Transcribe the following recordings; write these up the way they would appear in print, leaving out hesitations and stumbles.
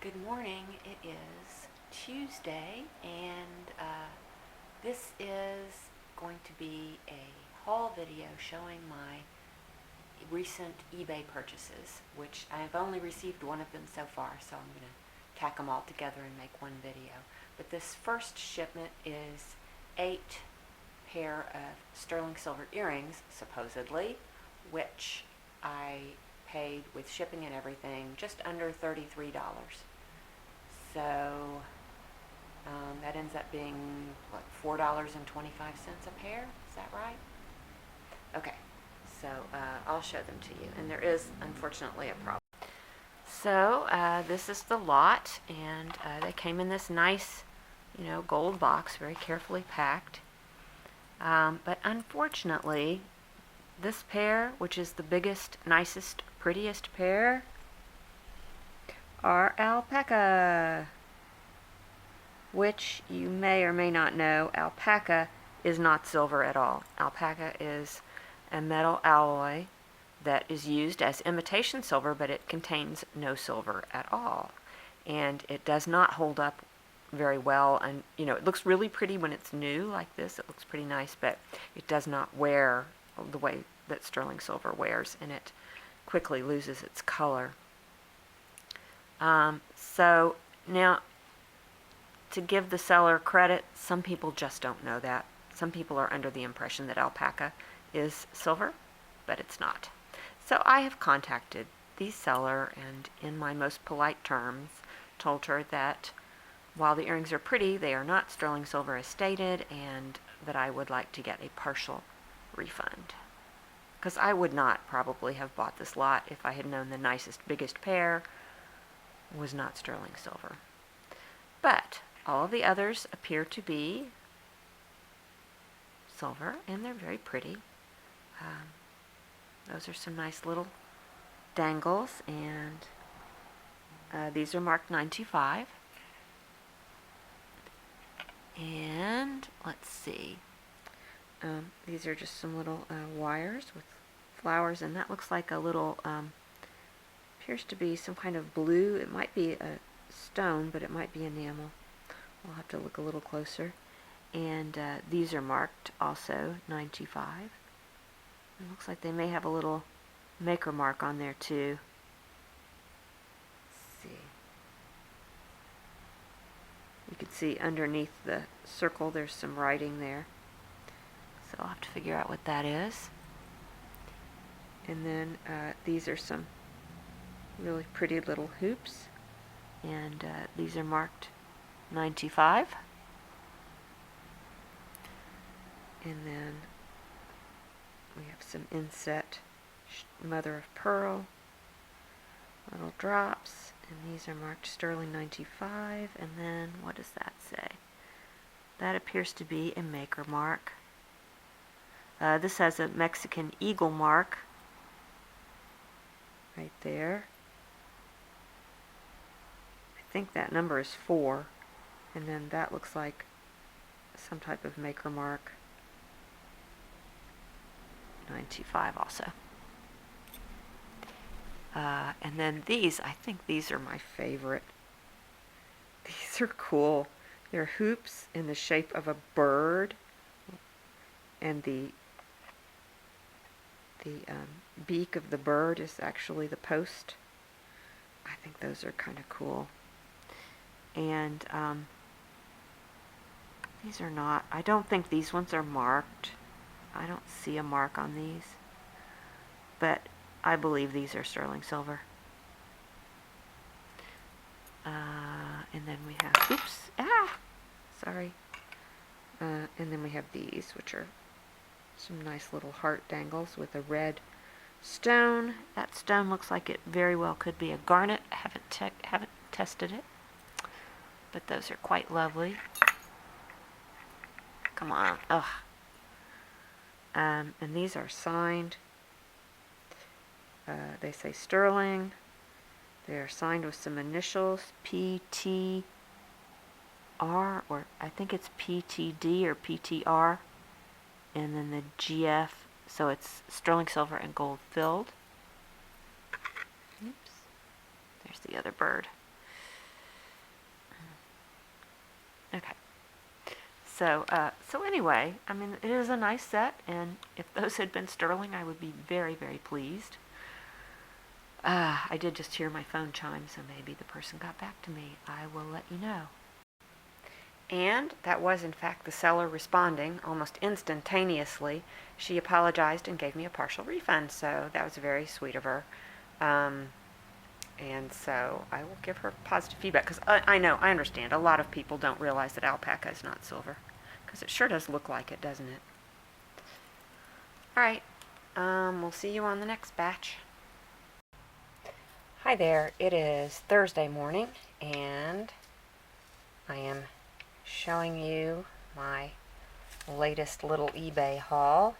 Good morning. It is Tuesday, and this is going to be a haul video showing my recent eBay purchases, which I have only received one of them so far, so I'm going to tack them all together and make one video. But this first shipment is 8 pair of sterling silver earrings, supposedly, which I paid with shipping and everything just under $33. So that ends up being, what, $4.25 a pair? Is that right? Okay, so I'll show them to you. And there is, unfortunately, a problem. So this is the lot, and they came in this nice, gold box, very carefully packed. But unfortunately, this pair, which is the biggest, nicest, prettiest pair, are alpaca, which you may or may not know, alpaca is not silver at all. Alpaca is a metal alloy that is used as imitation silver, but it contains no silver at all. And it does not hold up very well, and it looks really pretty when it's new like this. It looks pretty nice, but it does not wear the way that sterling silver wears, and it quickly loses its color. So now, to give the seller credit, some people just don't know that. Some people are under the impression that alpaca is silver, but it's not. So I have contacted the seller and, in my most polite terms, told her that while the earrings are pretty, they are not sterling silver as stated, and that I would like to get a partial refund. Because I would not probably have bought this lot if I had known the nicest, biggest pair was not sterling silver. But all of the others appear to be silver, and they're very pretty. Those are some nice little dangles, and these are marked 925. And let's see. These are just some little wires with flowers, and that looks like a little, appears to be some kind of blue. It might be a stone, but it might be enamel. We'll have to look a little closer. And these are marked also 925. It looks like they may have a little maker mark on there too. Let's see. You can see underneath the circle there's some writing there. So I'll have to figure out what that is. And then these are some really pretty little hoops. And these are marked 95. And then we have some inset mother of pearl, little drops, and these are marked sterling 95. And then what does that say? That appears to be a maker mark. This has a Mexican eagle mark right there. I think that number is 4, and then that looks like some type of maker mark. 95 also. And then these, I think these are my favorite. These are cool. They're hoops in the shape of a bird, and the beak of the bird is actually the post. I think those are kind of cool. And these are not, I don't think these ones are marked. I don't see a mark on these, but I believe these are sterling silver. And then we have, sorry. And then we have these, which are some nice little heart dangles with a red stone. That stone looks like it very well could be a garnet. I haven't tested it, but those are quite lovely. Come on, ugh. And these are signed. They say sterling. They are signed with some initials, PTR, or I think it's PTD or PTR, and then the GF, so it's sterling silver and gold filled. Oops. There's the other bird. Okay. So anyway, I mean, it is a nice set, and if those had been sterling, I would be very, very pleased. I did just hear my phone chime, so maybe the person got back to me. I will let you know. And that was, in fact, the seller responding almost instantaneously. She apologized and gave me a partial refund, so that was very sweet of her. And so I will give her positive feedback, because I understand. A lot of people don't realize that alpaca is not silver, because it sure does look like it, doesn't it? All right. We'll see you on the next batch. Hi there. It is Thursday morning, and I am showing you my latest little eBay haul.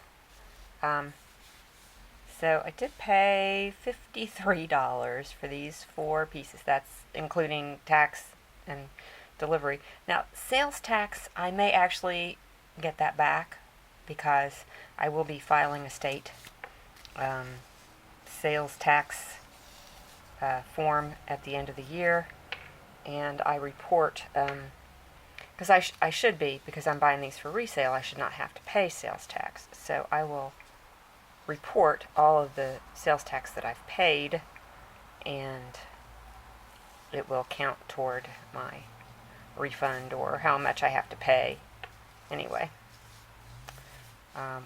So I did pay $53 for these 4 pieces. That's including tax and delivery. Now, sales tax, I may actually get that back because I will be filing a state sales tax form at the end of the year, and I report, because I should be, because I'm buying these for resale, I should not have to pay sales tax. So I will report all of the sales tax that I've paid, and it will count toward my refund or how much I have to pay anyway,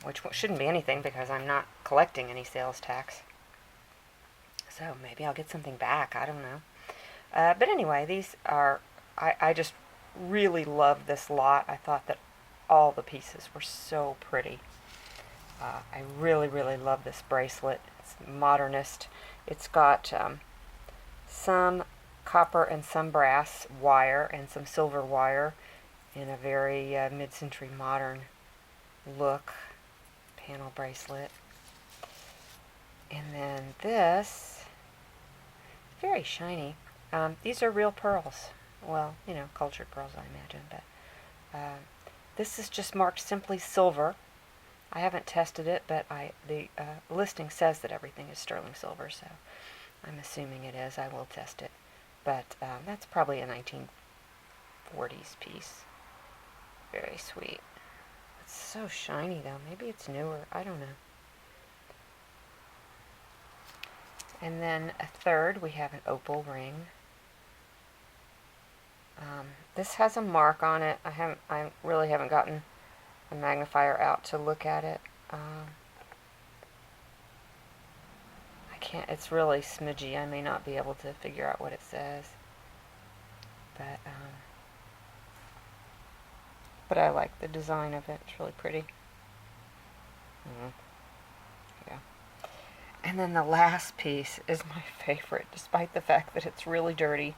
which shouldn't be anything because I'm not collecting any sales tax. So maybe I'll get something back, I don't know. But anyway, these are, I just really love this lot. I thought that all the pieces were so pretty. I really, really love this bracelet. It's modernist. It's got some copper and some brass wire and some silver wire in a very mid-century modern look panel bracelet. And then this, very shiny. These are real pearls. Well, you know, cultured pearls, I imagine. But this is just marked simply silver. I haven't tested it, but the listing says that everything is sterling silver, so I'm assuming it is. I will test it. But that's probably a 1940s piece. Very sweet. It's so shiny, though. Maybe it's newer. I don't know. And then a third, we have an opal ring. This has a mark on it. I really haven't gotten a magnifier out to look at it. I can't, it's really smudgy. I may not be able to figure out what it says. But I like the design of it. It's really pretty. Yeah. And then the last piece is my favorite, despite the fact that it's really dirty.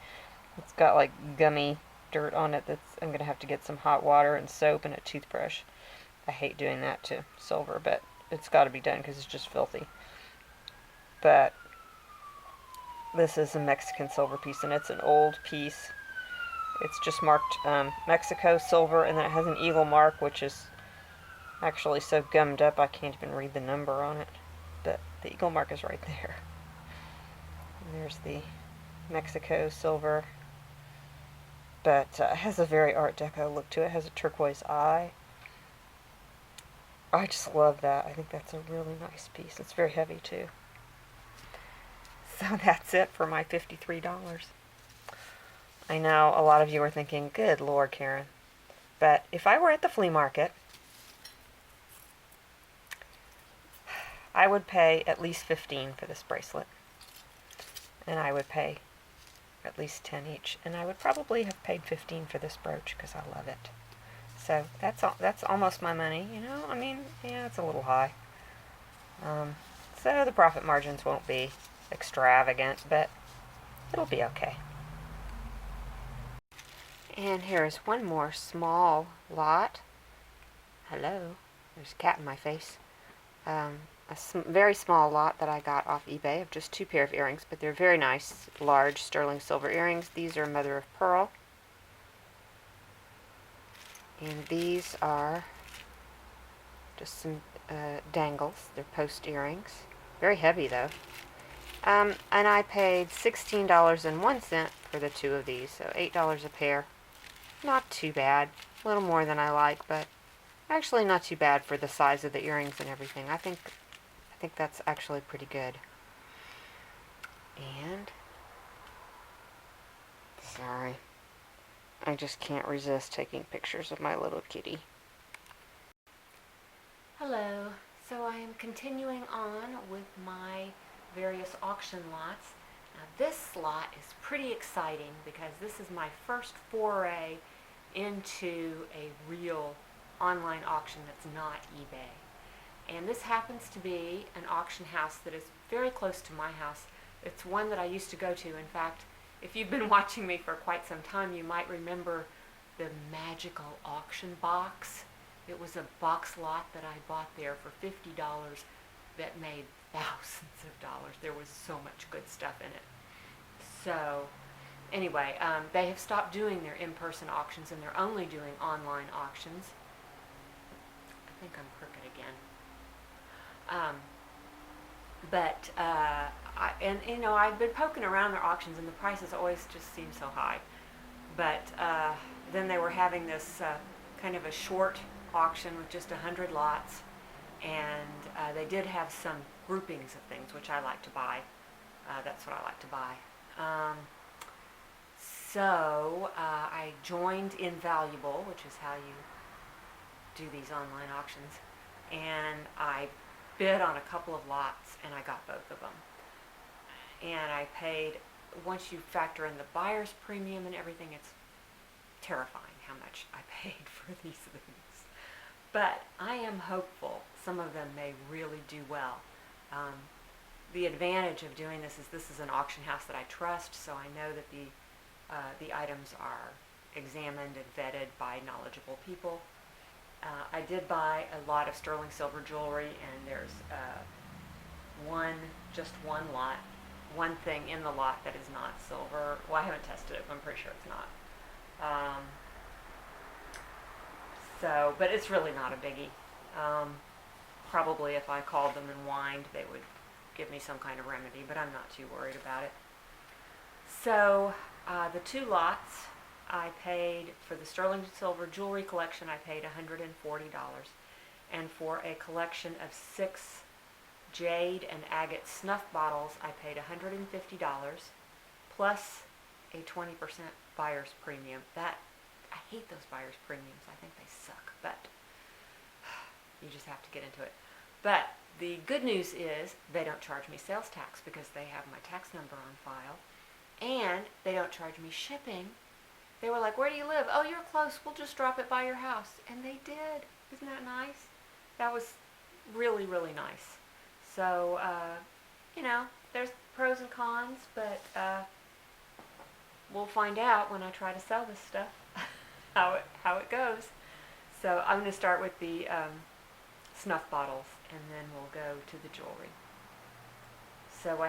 It's got like gummy dirt on it I'm going to have to get some hot water and soap and a toothbrush. I hate doing that to silver, but it's got to be done because it's just filthy. But this is a Mexican silver piece, and it's an old piece. It's just marked Mexico silver, and then it has an eagle mark, which is actually so gummed up I can't even read the number on it. But the eagle mark is right there. And there's the Mexico silver. But it has a very Art Deco look to it. It has a turquoise eye. I just love that. I think that's a really nice piece. It's very heavy too. So that's it for my $53. I know a lot of you are thinking, good Lord, Karen. But if I were at the flea market, I would pay at least $15 for this bracelet. And I would pay at least $10 each. And I would probably have paid $15 for this brooch because I love it. So that's almost my money, you know. I mean, yeah, it's a little high. So the profit margins won't be extravagant, but it'll be okay. And here's one more small lot. Hello, there's a cat in my face. Very small lot that I got off eBay of just 2 pair of earrings, but they're very nice, large sterling silver earrings. These are mother of pearl. And these are just some dangles. They're post earrings. Very heavy though. And I paid $16.01 for the 2 of these, so $8 a pair. Not too bad. A little more than I like, but actually not too bad for the size of the earrings and everything. I think that's actually pretty good. And sorry, I just can't resist taking pictures of my little kitty. Hello. So I am continuing on with my various auction lots. Now this lot is pretty exciting because this is my first foray into a real online auction that's not eBay. And this happens to be an auction house that is very close to my house. It's one that I used to go to. In fact, if you've been watching me for quite some time, you might remember the magical auction box. It was a box lot that I bought there for $50 that made thousands of dollars. There was so much good stuff in it. So anyway, they have stopped doing their in-person auctions and they're only doing online auctions. I think I'm crooked again. I've been poking around their auctions and the prices always just seem so high. But then they were having this kind of a short auction with just 100 lots, and they did have some groupings of things, which I like to buy. That's what I like to buy. So I joined Invaluable, which is how you do these online auctions, and I bid on a couple of lots, and I got both of them. And I paid, once you factor in the buyer's premium and everything, it's terrifying how much I paid for these things. But I am hopeful some of them may really do well. The advantage of doing this is an auction house that I trust, so I know that the items are examined and vetted by knowledgeable people. I did buy a lot of sterling silver jewelry, and there's just one lot, one thing in the lot that is not silver. Well, I haven't tested it, but I'm pretty sure it's not. But it's really not a biggie. Probably if I called them and whined, they would give me some kind of remedy, but I'm not too worried about it. So the two lots, I paid for the sterling silver jewelry collection, I paid $140. And for a collection of 6 jade and agate snuff bottles, I paid $150 plus a 20% buyer's premium. I hate those buyer's premiums. I think they suck, but you just have to get into it. But the good news is they don't charge me sales tax because they have my tax number on file, and they don't charge me shipping. They were like, "Where do you live?" "Oh, you're close. We'll just drop it by your house." And they did. Isn't that nice? That was really, really nice. So, there's pros and cons, but we'll find out when I try to sell this stuff how it goes. So I'm going to start with the snuff bottles, and then we'll go to the jewelry. So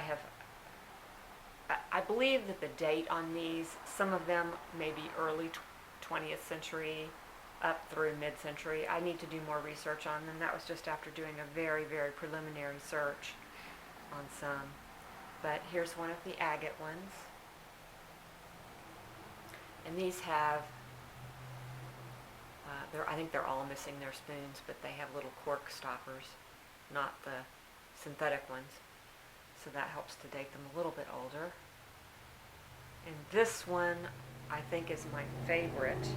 I believe that the date on these, some of them may be early 20th century up through mid-century. I need to do more research on them. That was just after doing a very, very preliminary search on some. But here's one of the agate ones. And these have, I think they're all missing their spoons, but they have little cork stoppers, not the synthetic ones. So that helps to date them a little bit older. And this one I think is my favorite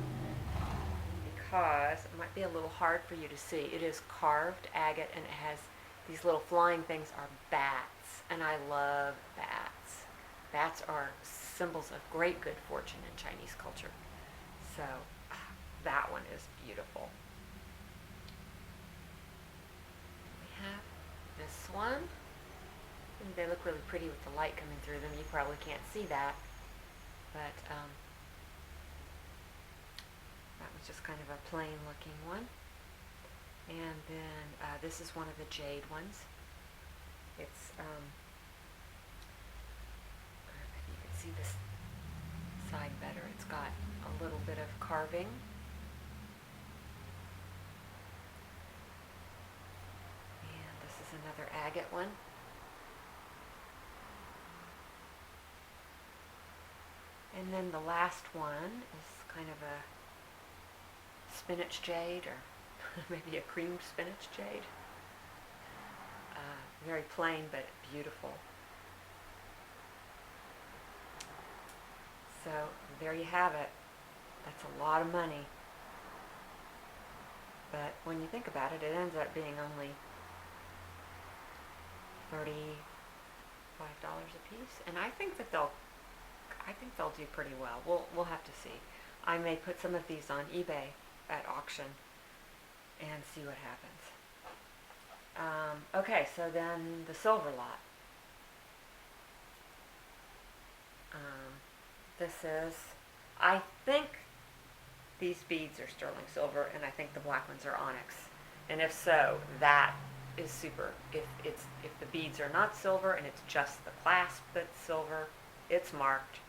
because it might be a little hard for you to see. It is carved agate, and it has these little flying things are bats, and I love bats. Bats are symbols of great good fortune in Chinese culture. So that one is beautiful. We have this one. And they look really pretty with the light coming through them. You probably can't see that, but that was just kind of a plain looking one. And then this is one of the jade ones. It's if you can see this side better, it's got a little bit of carving. And this is another agate one. And then the last one is kind of a spinach jade, or maybe a cream spinach jade. Very plain but beautiful. So there you have it. That's a lot of money. But when you think about it, it ends up being only $35 a piece, and I think they'll do pretty well. We'll have to see. I may put some of these on eBay at auction and see what happens. Okay, so then the silver lot. I think these beads are sterling silver, and I think the black ones are onyx. And if so, that is super. If the beads are not silver and it's just the clasp that's silver, it's marked.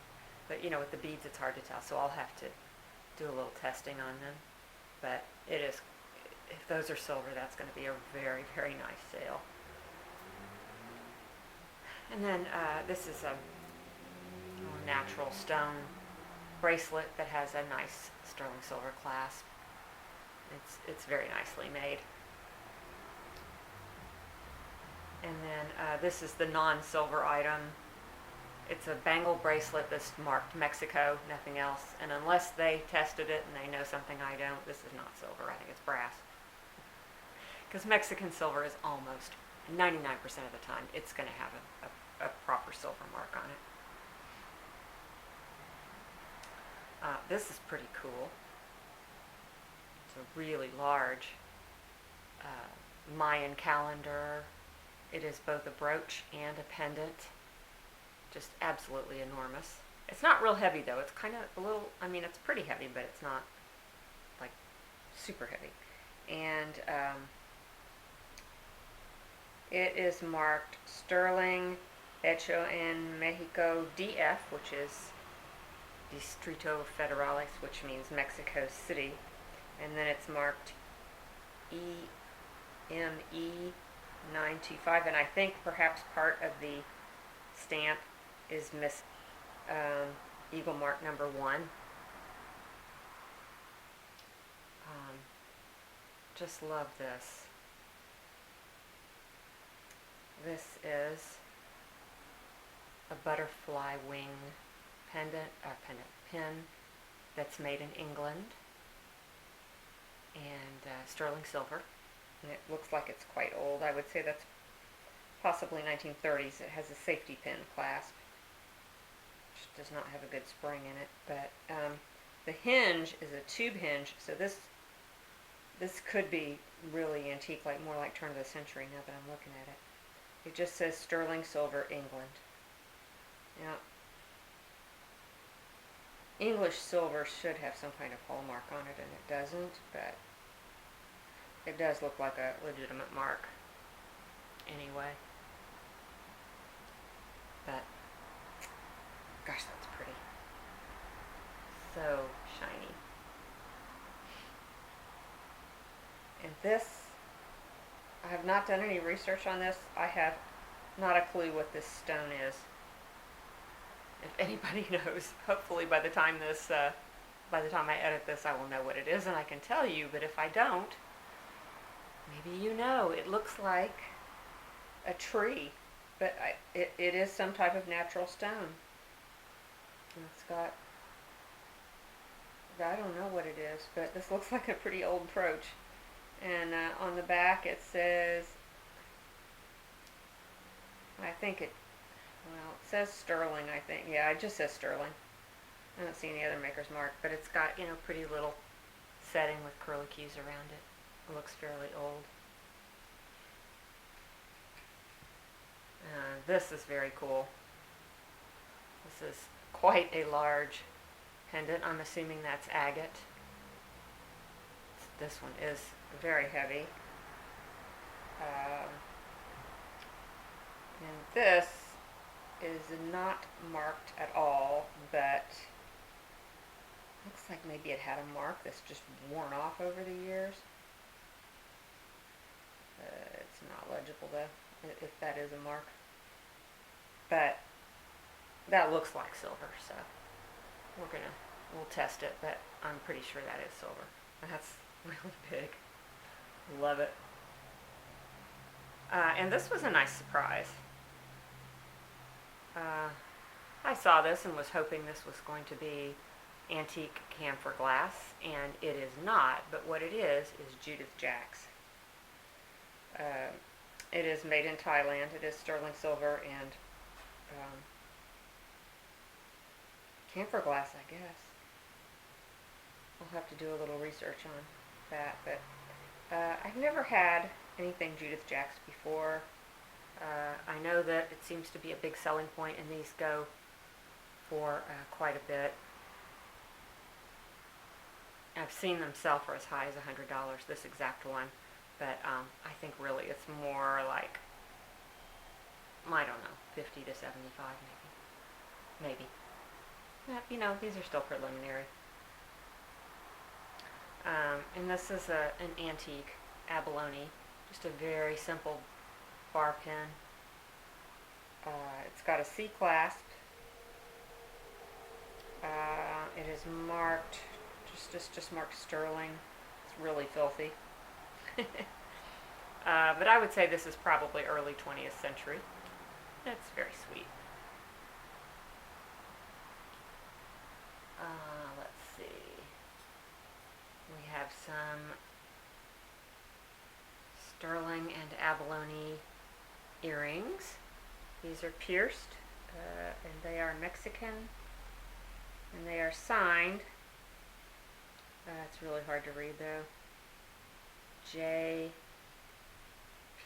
But with the beads, it's hard to tell. So I'll have to do a little testing on them. But it is. If those are silver, that's going to be a very, very nice sale. And then this is a natural stone bracelet that has a nice sterling silver clasp. It's very nicely made. And then this is the non-silver item. It's a bangle bracelet that's marked Mexico, nothing else. And unless they tested it and they know something I don't, this is not silver. I think it's brass. Because Mexican silver is almost 99% of the time, it's going to have a proper silver mark on it. This is pretty cool. It's a really large Mayan calendar. It is both a brooch and a pendant. Just absolutely enormous. It's not real heavy though. It's kind of a little, it's pretty heavy, but it's not like super heavy. And it is marked Sterling Hecho en Mexico DF, which is Distrito Federales, which means Mexico City. And then it's marked EME 925, and I think perhaps part of the stamp is Miss Eagle Mark number 1. Just love this. This is a butterfly wing pin that's made in England, and sterling silver. And it looks like it's quite old. I would say that's possibly 1930s. It has a safety pin clasp, which does not have a good spring in it. But the hinge is a tube hinge, so this could be really antique, more like turn of the century now that I'm looking at it. It just says sterling silver, England. Now, English silver should have some kind of hallmark on it, and it doesn't, but it does look like a legitimate mark anyway. But, gosh, that's pretty. So shiny. And this, I have not done any research on this. I have not a clue what this stone is. If anybody knows, hopefully by the time I edit this, I will know what it is and I can tell you. But if I don't, maybe you know. It looks like a tree, but it is some type of natural stone. And it's got, I don't know what it is, but this looks like a pretty old brooch. And on the back it says, it says sterling, I think. Yeah, it just says sterling. I don't see any other maker's mark, but it's got, pretty little setting with curlicues around it. It looks fairly old. This is very cool. This is quite a large pendant. I'm assuming that's agate. This one is very heavy. And this is not marked at all, but looks like maybe it had a mark that's just worn off over the years. It's not legible though, if that is a mark. But that looks like silver, so we'll test it, but I'm pretty sure that is silver. That's really big. Love it. And this was a nice surprise. I saw this and was hoping this was going to be antique camphor glass, and it is not, but what it is Judith Jacks. It is made in Thailand. It is sterling silver and camphor glass, I guess. I'll have to do a little research on that, but I've never had anything Judith Jacks before. I know that it seems to be a big selling point, and these go for quite a bit. I've seen them sell for as high as $100, this exact one, but I think really it's more like, I don't know, 50 to 75 maybe. You know, these are still preliminary. And this is an antique abalone, just a very simple bar pin. It's got a C clasp. It is marked, just marked sterling. It's really filthy. But I would say this is probably early 20th century. It's very sweet. Let's see. We have some sterling and abalone earrings. These are pierced, and they are Mexican, and they are signed. It's really hard to read though.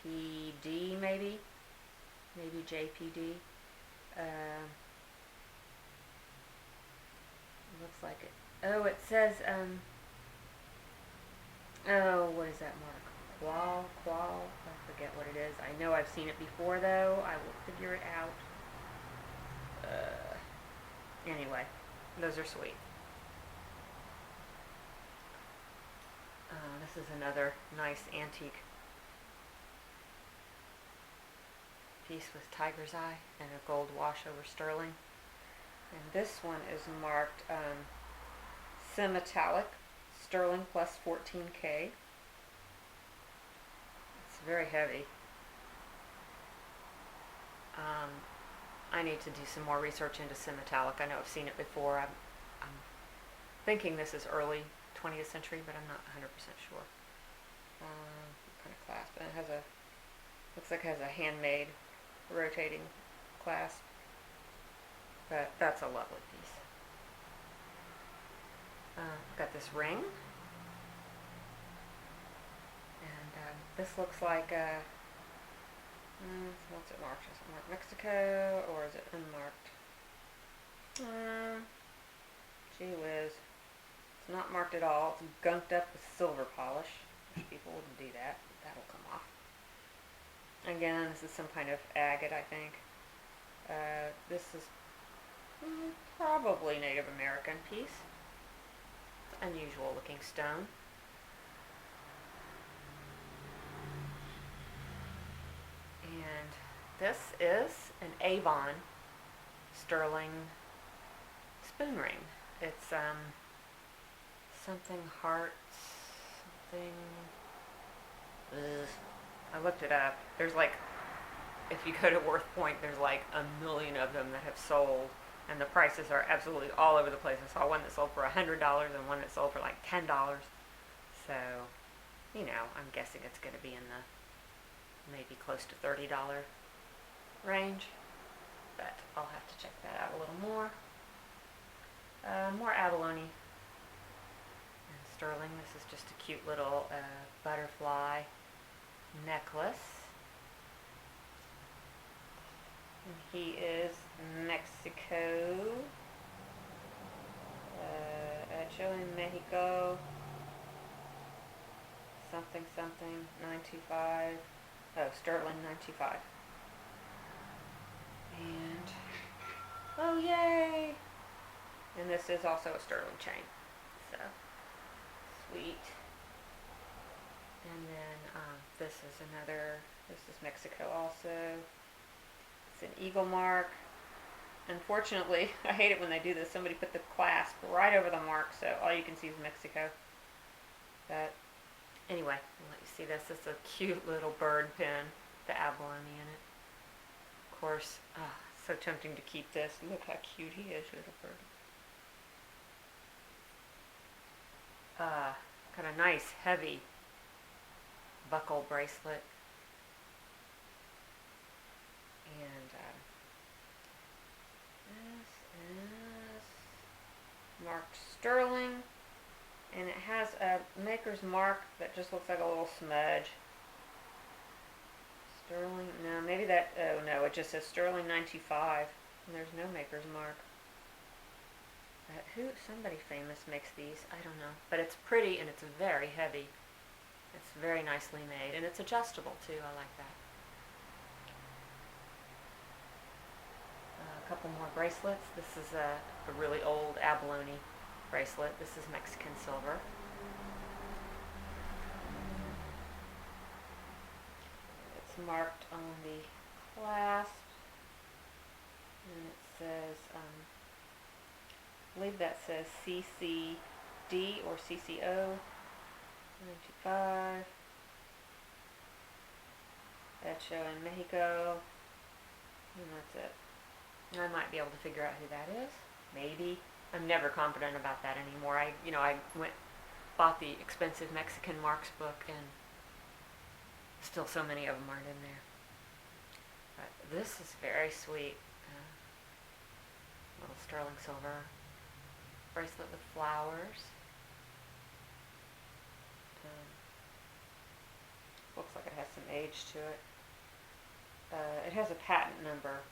JPD maybe JPD. Looks like it. Oh, it says oh, what is that mark? Qual. I forget what it is. I know I've seen it before though. I will figure it out. Anyway, those are sweet. This is another nice antique piece with tiger's eye and a gold wash over sterling. And this one is marked semi-metallic, sterling plus 14K. It's very heavy. I need to do some more research into semi-metallic. I know I've seen it before. I'm thinking this is early 20th century, but I'm not 100% sure. What kind of clasp? And it has looks like it has a handmade rotating clasp. But that's a lovely piece. Got this ring. And this looks like what's it marked? Is it marked Mexico or is it unmarked? Gee whiz. It's not marked at all. It's gunked up with silver polish. Most people wouldn't do that. That'll come off. Again, this is some kind of agate, I think. This is probably Native American piece. Unusual looking stone. And this is an Avon sterling spoon ring. It's something hearts, something. I looked it up. There's like, if you go to Worth Point, there's like a million of them that have sold, and the prices are absolutely all over the place. I saw one that sold for $100 and one that sold for like $10. So, you know, I'm guessing it's going to be in the maybe close to $30 range, but I'll have to check that out a little more. More abalone and sterling. This is just a cute little butterfly necklace. And he is Mexico. Hecho en Mexico. Something 925. Oh, sterling 925. And oh yay! And this is also a sterling chain. So sweet. And then this is Mexico also. It's an eagle mark. Unfortunately, I hate it when they do this. Somebody put the clasp right over the mark, so all you can see is Mexico. But anyway, I'll let you see this. It's a cute little bird pin, the abalone in it. Of course, so tempting to keep this. Look how cute he is, little bird. Got a nice, heavy buckle bracelet. And this is marked sterling. And it has a maker's mark that just looks like a little smudge. Sterling, no, maybe that, oh no, it just says sterling 925. And there's no maker's mark. Somebody famous makes these, I don't know. But it's pretty and it's very heavy. It's very nicely made. And it's adjustable too, I like that. A couple more bracelets. This is a really old abalone bracelet. This is Mexican silver. It's marked on the clasp, and it says, I believe that says CCD or CCO 95. Hecho in Mexico, and that's it. I might be able to figure out who that is. Maybe. I'm never confident about that anymore. I bought the expensive Mexican marks book, and still so many of them aren't in there. But this is very sweet. Little sterling silver bracelet with flowers. Looks like it has some age to it. It has a patent number.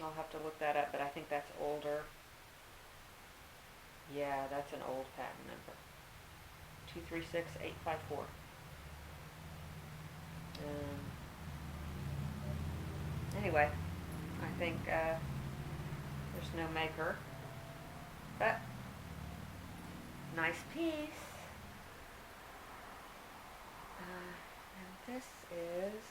I'll have to look that up, but I think that's older. Yeah, that's an old patent number. 236854. Anyway, I think there's no maker, but nice piece. And this is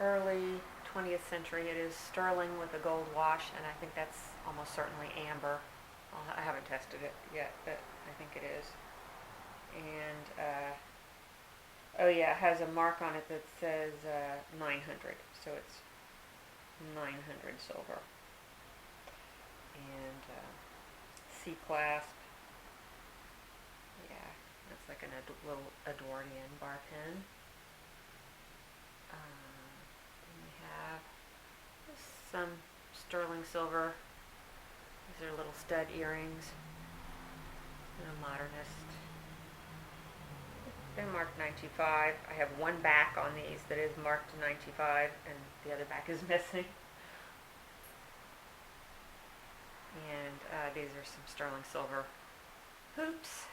early 20th century. It is sterling with a gold wash, and I think that's almost certainly amber. I haven't tested it yet, but I think it is. And oh yeah, it has a mark on it that says 900, so it's 900 silver. And C-clasp. Yeah, that's like a little Edwardian bar pin. And we have some sterling silver. These are little stud earrings. And a modernist. They're marked 925. I have one back on these that is marked 925, and the other back is missing. And these are some sterling silver hoops.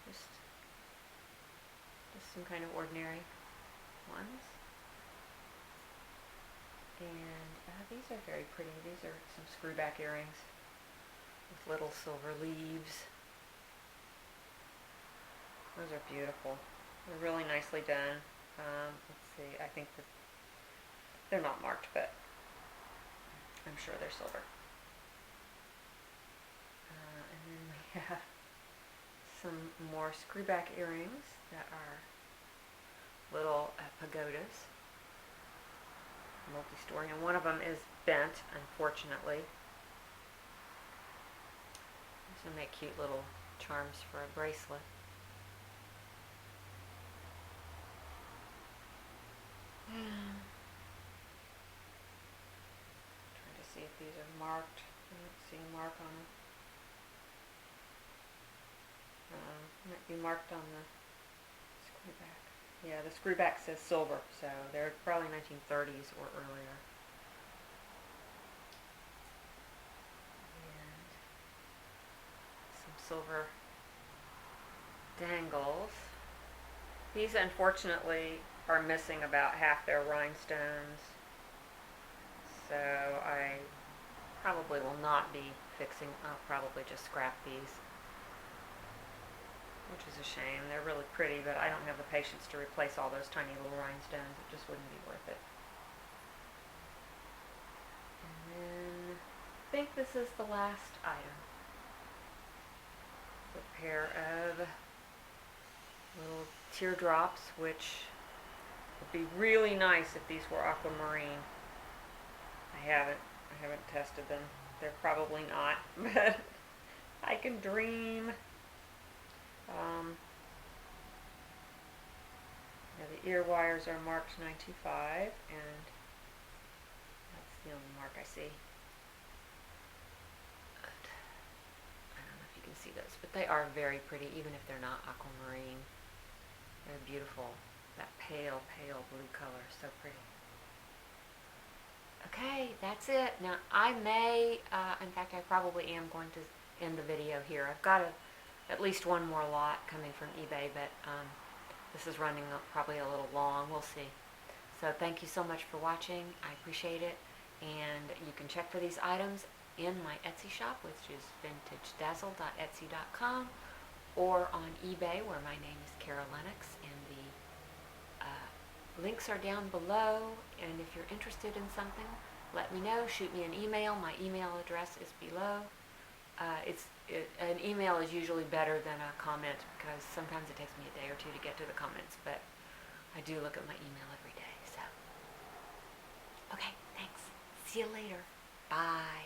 Just some kind of ordinary ones. And these are very pretty. These are some screwback earrings with little silver leaves. Those are beautiful. They're really nicely done. Let's see, I think that they're not marked, but I'm sure they're silver. And then we have some more screwback earrings that are little pagodas, multi-story, and one of them is bent, unfortunately. These will make cute little charms for a bracelet. Trying to see if these are marked. I don't see a mark on them. Might be marked on the screwback. Yeah, the screwback says silver, so they're probably 1930s or earlier. And some silver dangles. These, unfortunately, are missing about half their rhinestones, so I probably will not be fixing. I'll probably just scrap these, which is a shame. They're really pretty, but I don't have the patience to replace all those tiny little rhinestones. It just wouldn't be worth it. And then I think this is the last item. a pair of little teardrops, which would be really nice if these were aquamarine. I haven't tested them. They're probably not, but I can dream. Now the ear wires are marked 925, and that's the only mark I see. I don't know if you can see those, but they are very pretty, even if they're not aquamarine. They're beautiful. That pale, pale blue color, so pretty. Okay, that's it. Now I may, in fact I probably am going to end the video here. I've got at least one more lot coming from eBay, but this is running probably a little long. We'll see. So thank you so much for watching. I appreciate it. And you can check for these items in my Etsy shop, which is vintagedazz.etsy.com, or on eBay, where my name is Kara Lennox, and the links are down below. And if you're interested in something, let me know. Shoot me an email. My email address is below. An email is usually better than a comment, because sometimes it takes me a day or two to get to the comments, but I do look at my email every day. So, okay, thanks. See you later. Bye.